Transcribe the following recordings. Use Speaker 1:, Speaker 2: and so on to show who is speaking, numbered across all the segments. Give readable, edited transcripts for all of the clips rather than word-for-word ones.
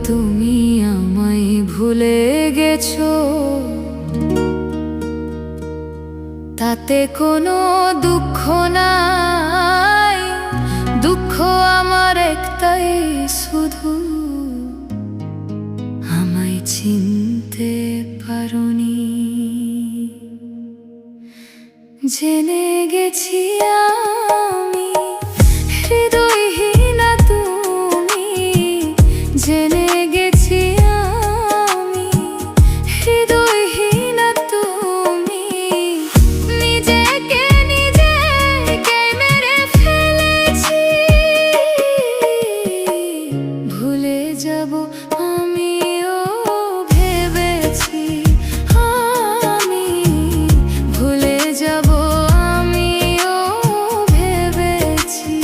Speaker 1: তুমি আমায় ভুলে গেছো, তাতে কোনো দুঃখ নাই। দুঃখ আমার একটাই, শুধু আমায় চিনতে পারোনি। জেনে গেছি আমি হৃদয়হীনা তুমি, জেনে গেছি আমি হৃদয়হীনা তুমি। নিজেকে নিজেকে মেরে ফেলেছি, ভুলে যাব আমিও ভেবেছি। আমি ভুলে যাব আমিও ভেবেছি।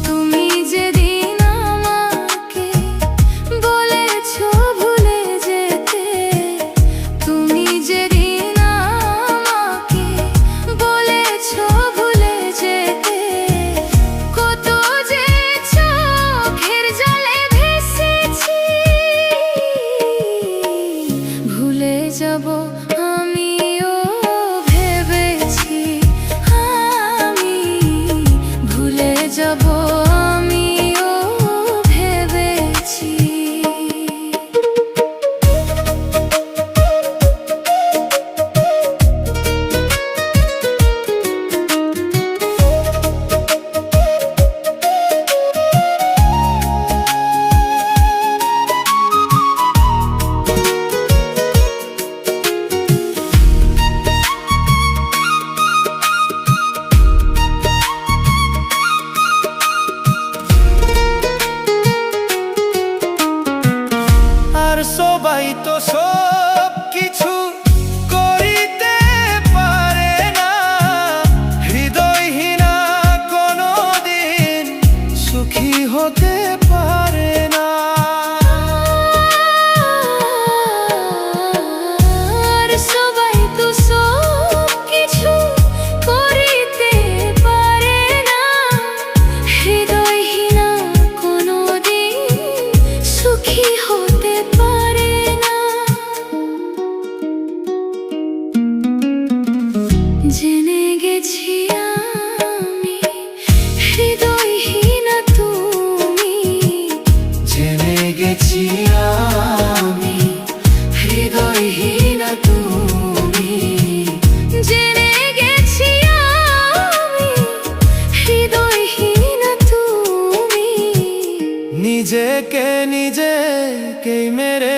Speaker 1: তুমি যেদিন আমাকে বলেছো ভুলে যেতে, তুমি যেদিন আমাকে বলেছো ভুলে যেতে, কত যে চোখের জলে ভেসেছি। ভুলে যাব আমিও ভেবেছি, আমি ভুলে যাব আমিও ভেবেছি।
Speaker 2: আর সবাই তো সব কিছু করিতে পারে না, হৃদয়হীনা কোনোদিন সুখী হতে পারে না।
Speaker 1: আর সবাই তো সব কিছু করিতে পারে না, হৃদয়হীনা কোনোদিন সুখী হতে পারে না। জেনে গেছি আমি হৃদয়হীনা তুমি,
Speaker 2: জেনে গেছি আমি হৃদয়হীনা তুমি।
Speaker 1: জেনে গেছি আমি হৃদয়হীনা তুমি।
Speaker 2: নিজেকে নিজেকে মেরে